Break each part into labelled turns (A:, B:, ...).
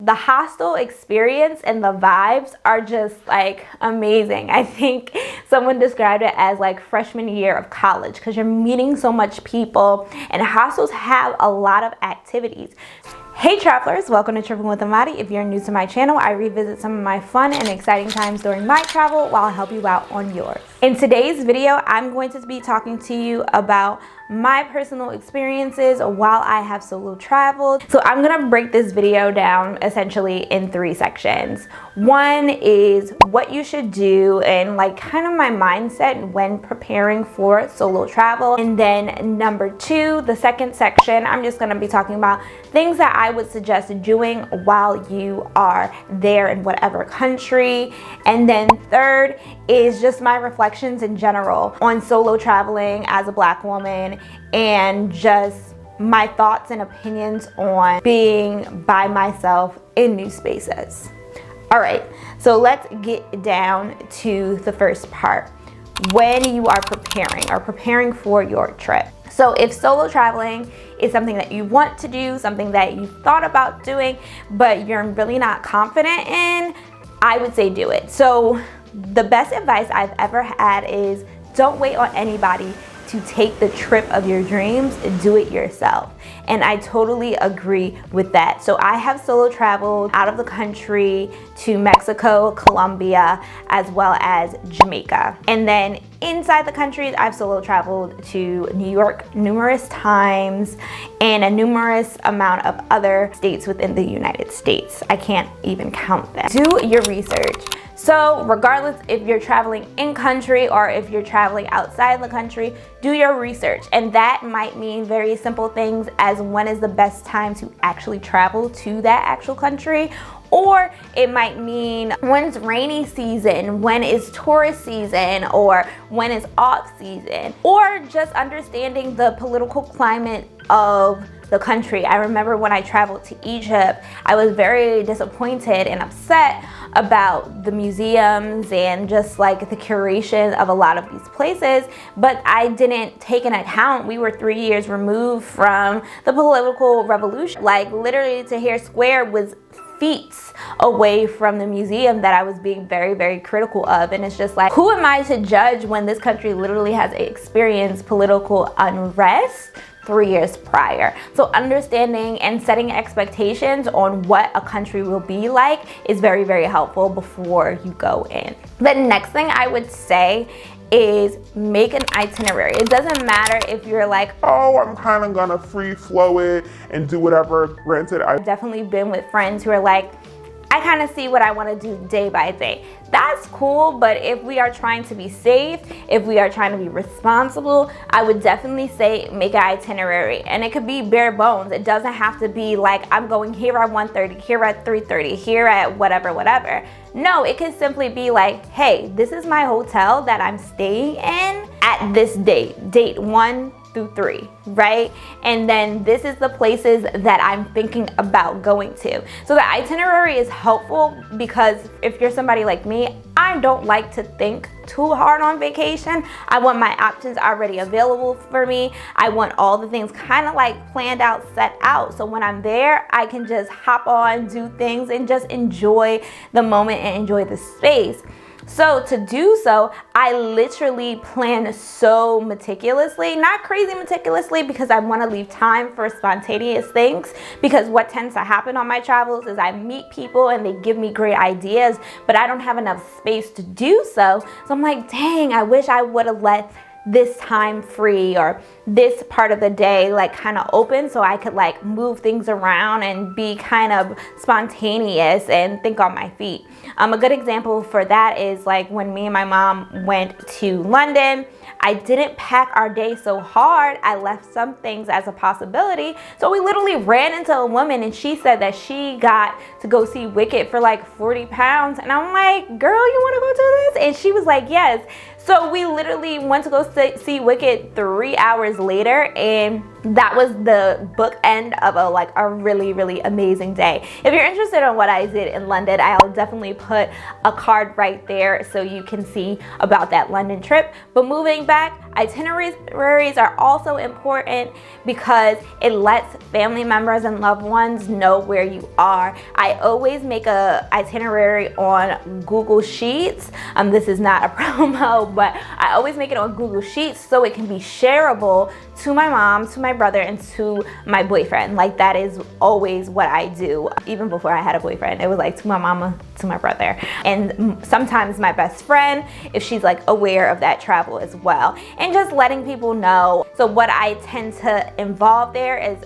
A: the hostel experience and the vibes are just like amazing. I think someone described it as like freshman year of college because you're meeting so much people, and hostels have a lot of activities. Hey travelers, welcome to Tripping with Amadi. If you're new to my channel, I revisit some of my fun and exciting times during my travel while I help you out on yours. In today's video, I'm going to be talking to you about my personal experiences while I have solo traveled. So I'm gonna break this video down essentially in 3 sections. One is what you should do and like kind of my mindset when preparing for solo travel. And then number 2, the second section, I'm just gonna be talking about things that I would suggest doing while you are there in whatever country. And then third is just my reflections in general on solo traveling as a Black woman and just my thoughts and opinions on being by myself in new spaces. All right, so let's get down to the first part. When you are preparing for your trip. So if solo traveling is something that you want to do, something that you thought about doing, but you're really not confident in, I would say do it. So the best advice I've ever had is don't wait on anybody to take the trip of your dreams, do it yourself. And I totally agree with that. So I have solo traveled out of the country to Mexico, Colombia, as well as Jamaica. And then inside the country, I've solo traveled to New York numerous times and a numerous amount of other states within the United States. I can't even count them. Do your research. So regardless if you're traveling in country or if you're traveling outside the country, do your research. And that might mean very simple things as when is the best time to actually travel to that actual country. Or it might mean when's rainy season, when is tourist season, or when is off season, or just understanding the political climate of the country. I remember when I traveled to Egypt, I was very disappointed and upset about the museums and just like the curation of a lot of these places, but I didn't take into account we were 3 years removed from the political revolution. Like literally Tahrir Square was feet away from the museum that I was being very, very critical of. And it's just like, who am I to judge when this country literally has experienced political unrest 3 years prior? So understanding and setting expectations on what a country will be like is very, very helpful before you go in. The next thing I would say is make an itinerary. It doesn't matter if you're like,
B: oh, I'm kind of gonna free flow it and do whatever. Granted, I've
A: definitely been with friends who are like, I kind of see what I want to do day by day. That's cool, but if we are trying to be safe, if we are trying to be responsible, I would definitely say make an itinerary. And it could be bare bones. It doesn't have to be like, I'm going here at 1:30, here at 3:30, here at whatever. No, it could simply be like, hey, this is my hotel that I'm staying in at this date 1 through 3, right? And then this is the places that I'm thinking about going to. So the itinerary is helpful because if you're somebody like me, I don't like to think too hard on vacation. I want my options already available for me. I want all the things kind of like planned out, set out. So when I'm there, I can just hop on, do things, and just enjoy the moment and enjoy the space. So to do so, I literally plan so meticulously, not crazy meticulously because I want to leave time for spontaneous things, because what tends to happen on my travels is I meet people and they give me great ideas, but I don't have enough space to do so. So I'm like, dang, I wish I would have let this time free or this part of the day like kind of open so I could like move things around and be kind of spontaneous and think on my feet. A good example for that is like when me and my mom went to London. I didn't pack our day so hard. I left some things as a possibility. So we literally ran into a woman and she said that she got to go see Wicked for like 40 pounds. And I'm like, girl, you want to go do this? And she was like, yes. So we literally went to go see Wicked 3 hours later, and that was the bookend of a really amazing day. If you're interested in what I did in London, I'll definitely put a card right there so you can see about that London trip. But moving back, itineraries are also important because it lets family members and loved ones know where you are. I always make a itinerary on Google Sheets. This is not a promo, but I always make it on Google Sheets so it can be shareable to my mom, to my brother, and to my boyfriend. Like, that is always what I do. Even before I had a boyfriend, it was like to my mama, to my brother, and sometimes my best friend, if she's like aware of that travel as well. And just letting people know. So what I tend to involve there is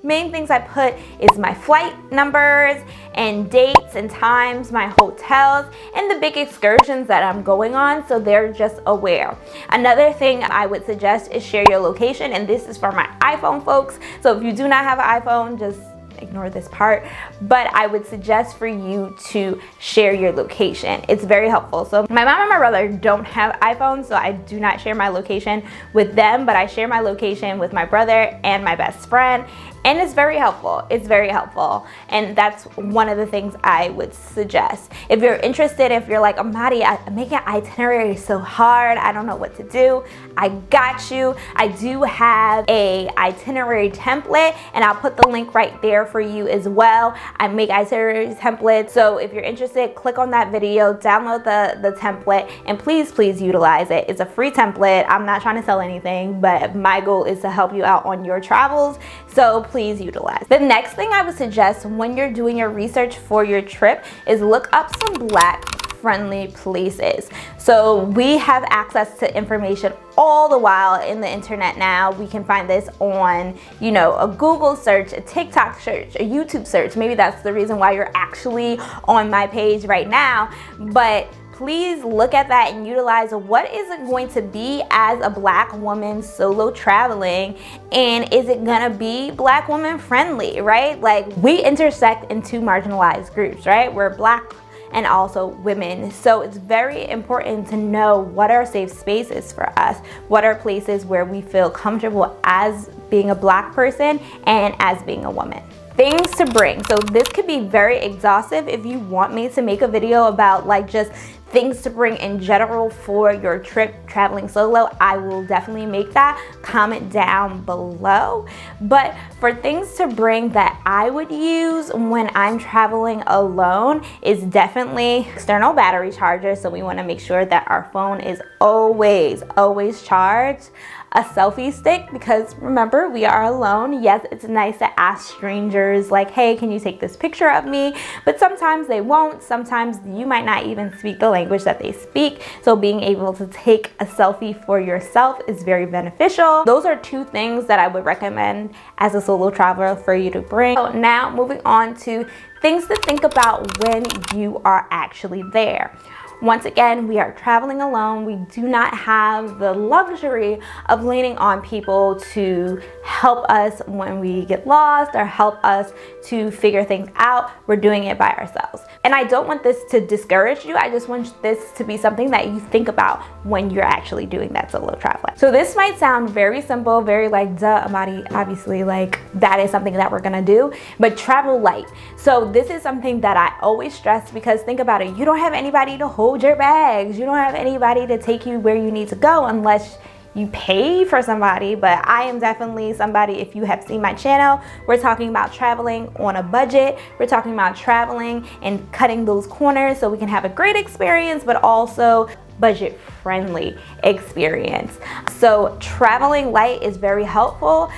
A: main things I put is my flight numbers and dates and times, my hotels, and the big excursions that I'm going on, so they're just aware. Another thing I would suggest is share your location, and this is for my iPhone folks. So if you do not have an iPhone, just ignore this part, but I would suggest for you to share your location. It's very helpful. So my mom and my brother don't have iPhones, so I do not share my location with them, but I share my location with my brother and my best friend. And it's very helpful. It's very helpful. And that's one of the things I would suggest. If you're interested, if you're like, Amadi, making an itinerary is so hard, I don't know what to do, I got you. I do have a itinerary template, and I'll put the link right there for you as well. I make itinerary templates. So if you're interested, click on that video, download the template, and please utilize it. It's a free template. I'm not trying to sell anything, but my goal is to help you out on your travels. So please utilize. The next thing I would suggest when you're doing your research for your trip is look up some Black friendly places. So we have access to information all the while in the internet now. We can find this on, a Google search, a TikTok search, a YouTube search. Maybe that's the reason why you're actually on my page right now. But please look at that and utilize what is it going to be as a Black woman solo traveling, and is it gonna be Black woman friendly, right? Like, we intersect in two marginalized groups, right? We're Black and also women. So it's very important to know what are safe spaces for us, what are places where we feel comfortable as being a Black person and as being a woman. Things to bring. So this could be very exhaustive. If you want me to make a video about just things to bring in general for your trip traveling solo, I will definitely make that. Comment down below. But for things to bring that I would use when I'm traveling alone is definitely external battery charger. So we want to make sure that our phone is always charged. A selfie stick, because remember, we are alone. Yes, it's nice to ask strangers like, hey, can you take this picture of me? But sometimes they won't. Sometimes you might not even speak the language that they speak. So being able to take a selfie for yourself is very beneficial. Those are two things that I would recommend as a solo traveler for you to bring. So now moving on to things to think about when you are actually there. Once again, we are traveling alone. We do not have the luxury of leaning on people to help us when we get lost or help us to figure things out. We're doing it by ourselves. And I don't want this to discourage you. I just want this to be something that you think about when you're actually doing that solo traveling. So this might sound very simple, very duh, Amadi, obviously, that is something that we're gonna do, but travel light. So this is something that I always stress, because think about it, you don't have anybody to hold your bags. You don't have anybody to take you where you need to go unless you pay for somebody. But I am definitely somebody, if you have seen my channel, we're talking about traveling on a budget. We're talking about traveling and cutting those corners so we can have a great experience, but also budget friendly experience. So traveling light is very helpful.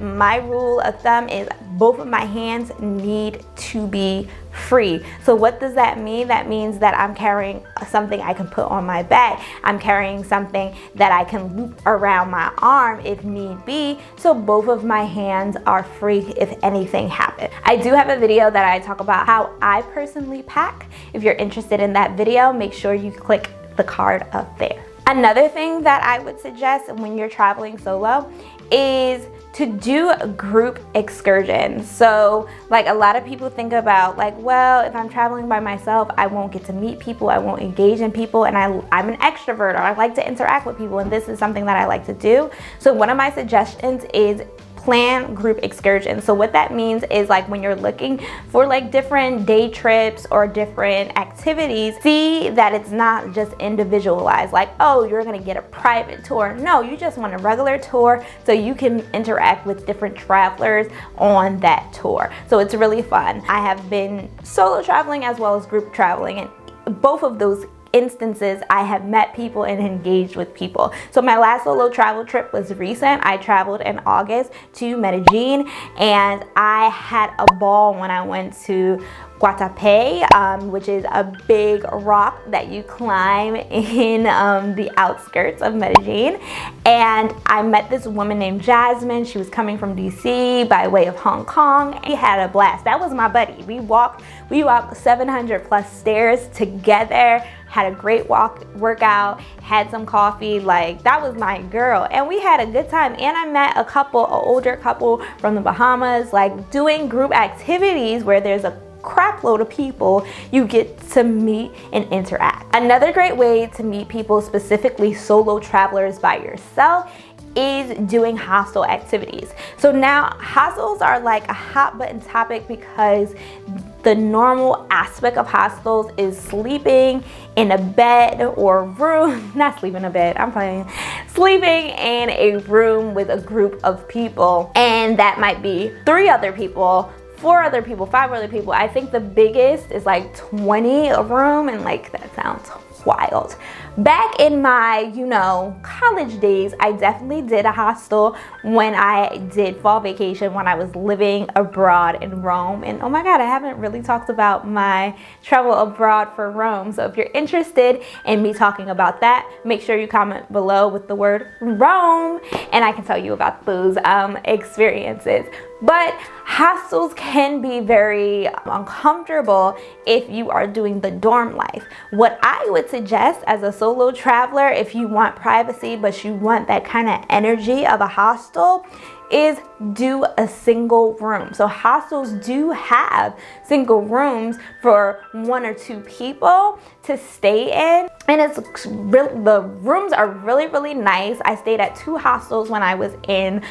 A: My rule of thumb is both of my hands need to be free. So what does that mean? That means that I'm carrying something I can put on my back. I'm carrying something that I can loop around my arm if need be. So both of my hands are free if anything happens. I do have a video that I talk about how I personally pack. If you're interested in that video, make sure you click the card up there. Another thing that I would suggest when you're traveling solo is to do group excursions. So like a lot of people think about like, well, if I'm traveling by myself, I won't get to meet people, I won't engage in people, and I'm an extrovert, or I like to interact with people, and this is something that I like to do. So one of my suggestions is plan group excursions. So what that means is like when you're looking for like different day trips or different activities, see that it's not just individualized, like, oh, you're gonna get a private tour. No, you just want a regular tour so you can interact with different travelers on that tour. So it's really fun. I have been solo traveling as well as group traveling, and both of those instances I have met people and engaged with people. So my last solo travel trip was recent. I traveled in August to Medellin, and I had a ball when I went to Guatapé, which is a big rock that you climb in the outskirts of Medellin. And I met this woman named Jasmine. She was coming from DC by way of Hong Kong. We had a blast. That was my buddy. We walked 700 plus stairs together, had a great workout, had some coffee. Like, that was my girl, and we had a good time. And I met an older couple from the Bahamas. Like, doing group activities where there's a crap load of people, you get to meet and interact. Another great way to meet people, specifically solo travelers by yourself, is doing hostel activities. So now hostels are like a hot button topic because the normal aspect of hostels is sleeping in a bed or room, not sleeping in a bed, I'm playing, sleeping in a room with a group of people. And that might be 3 other people, 4 other people, 5 other people. I think the biggest is like 20 a room, and like that sounds wild. Back in my, college days, I definitely did a hostel when I did fall vacation when I was living abroad in Rome. And oh my God, I haven't really talked about my travel abroad for Rome. So if you're interested in me talking about that, make sure you comment below with the word Rome, and I can tell you about those experiences. But hostels can be very uncomfortable if you are doing the dorm life. What I would suggest as a solo traveler, if you want privacy but you want that kind of energy of a hostel, is do a single room. So hostels do have single rooms for 1 or 2 people to stay in, and the rooms are really, really nice. I stayed at 2 hostels when I was in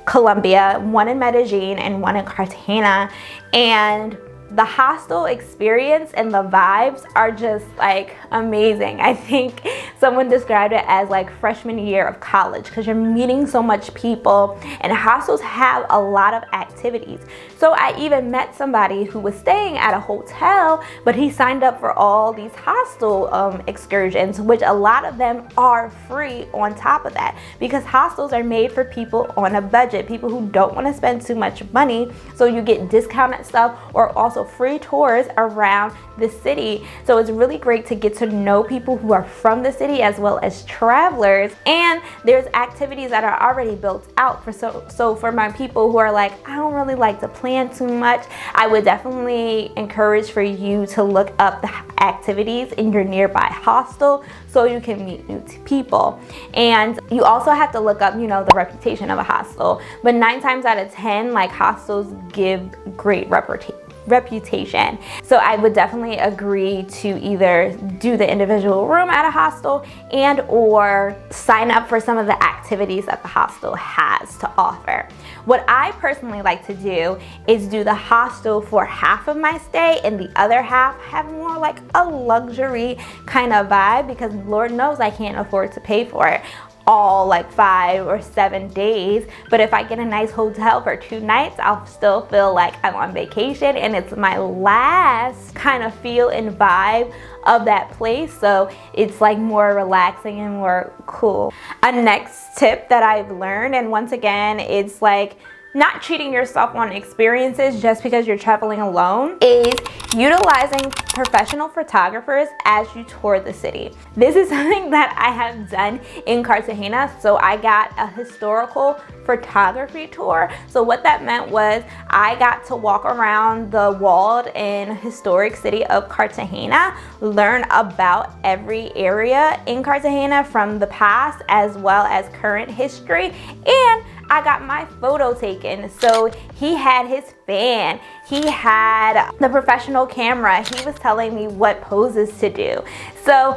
A: Colombia, one in Medellin and one in Cartagena, and the hostel experience and the vibes are just like amazing. I think someone described it as like freshman year of college because you're meeting so much people, and hostels have a lot of activities. So I even met somebody who was staying at a hotel, but he signed up for all these hostel excursions, which a lot of them are free on top of that, because hostels are made for people on a budget, people who don't want to spend too much money. So you get discounted stuff or also free tours around the city. So it's really great to get to know people who are from the city as well as travelers. And there's activities that are already built out for so for my people who are like, I don't really like to plan too much, I would definitely encourage for you to look up the activities in your nearby hostel so you can meet new people. And you also have to look up, the reputation of a hostel. But 9 times out of 10, like, hostels give great reputation. So I would definitely agree to either do the individual room at a hostel and or sign up for some of the activities that the hostel has to offer. What I personally like to do is do the hostel for half of my stay, and the other half have more like a luxury kind of vibe, because Lord knows I can't afford to pay for it all like 5 or 7 days. But if I get a nice hotel for 2 nights, I'll still feel like I'm on vacation, and it's my last kind of feel and vibe of that place. So it's like more relaxing and more cool. A next tip that I've learned, and once again, it's like not cheating yourself on experiences just because you're traveling alone, is utilizing professional photographers as you tour the city. This is something that I have done in Cartagena. So I got a historical photography tour. So what that meant was I got to walk around the walled and historic city of Cartagena, learn about every area in Cartagena from the past as well as current history, and I got my photo taken. So he had his fan, he had the professional camera, he was telling me what poses to do. So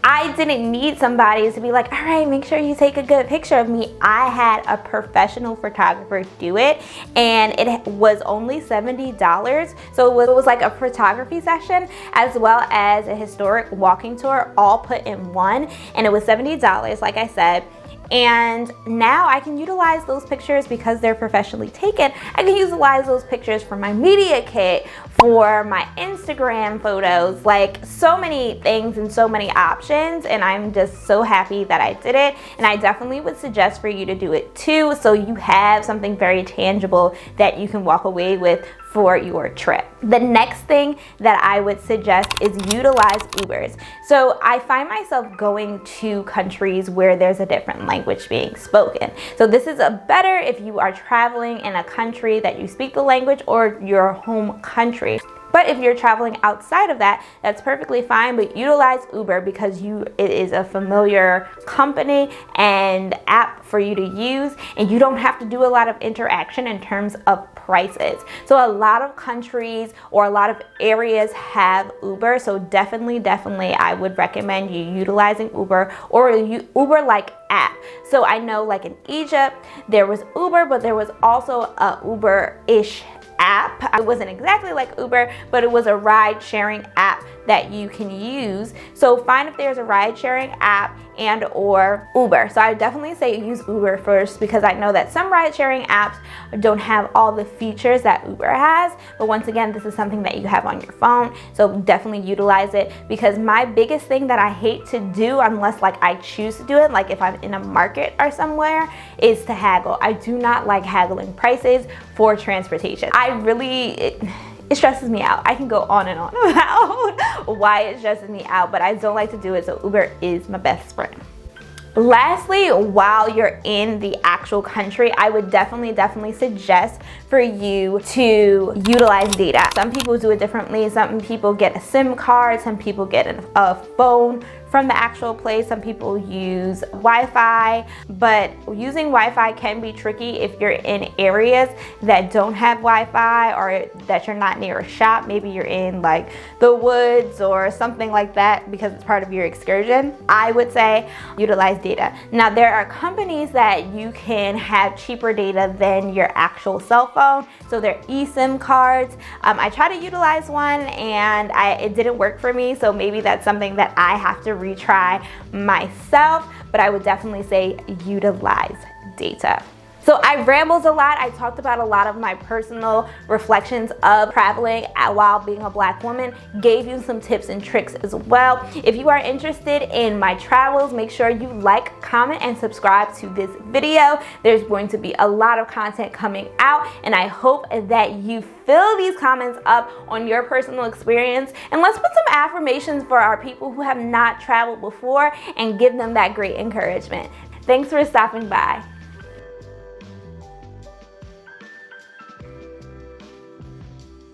A: I didn't need somebody to be like, all right, make sure you take a good picture of me. I had a professional photographer do it, and it was only $70. So it was like a photography session as well as a historic walking tour all put in one, and it was $70, like I said. And now I can utilize those pictures because they're professionally taken. I can utilize those pictures for my media kit, for my Instagram photos, like so many things and so many options. And I'm just so happy that I did it. And I definitely would suggest for you to do it too, so you have something very tangible that you can walk away with for your trip. The next thing that I would suggest is utilize Ubers. So I find myself going to countries where there's a different language being spoken. So this is better if you are traveling in a country that you speak the language or your home country. But if you're traveling outside of that, that's perfectly fine, but utilize Uber because it is a familiar company and app for you to use, and you don't have to do a lot of interaction in terms of prices. So a lot of countries or a lot of areas have Uber, so definitely I would recommend you utilizing Uber or a Uber-like app. So I know like in Egypt, there was Uber, but there was also a Uber-ish app. It wasn't exactly like Uber, but it was a ride sharing app that you can use. So find if there's a ride sharing app and or Uber. So I definitely say use Uber first because I know that some ride sharing apps don't have all the features that Uber has. But once again, this is something that you have on your phone. So definitely utilize it, because my biggest thing that I hate to do, unless like I choose to do it, like if I'm in a market or somewhere, is to haggle. I do not like haggling prices for transportation. It stresses me out. I can go on and on about why it stresses me out, but I don't like to do it, so Uber is my best friend. Lastly, while you're in the actual country, I would definitely suggest for you to utilize data. Some people do it differently. Some people get a SIM card, some people get a phone from the actual place, some people use Wi-Fi, but using Wi-Fi can be tricky if you're in areas that don't have Wi-Fi or that you're not near a shop. Maybe you're in like the woods or something like that because it's part of your excursion. I would say utilize data. Now there are companies that you can have cheaper data than your actual cell phone. So they're eSIM cards. I tried to utilize one and it didn't work for me. So maybe that's something that I have to retry myself, but I would definitely say utilize data. So I rambled a lot. I talked about a lot of my personal reflections of traveling while being a Black woman, gave you some tips and tricks as well. If you are interested in my travels, make sure you like, comment, and subscribe to this video. There's going to be a lot of content coming out, and I hope that you fill these comments up on your personal experience, and let's put some affirmations for our people who have not traveled before and give them that great encouragement. Thanks for stopping by.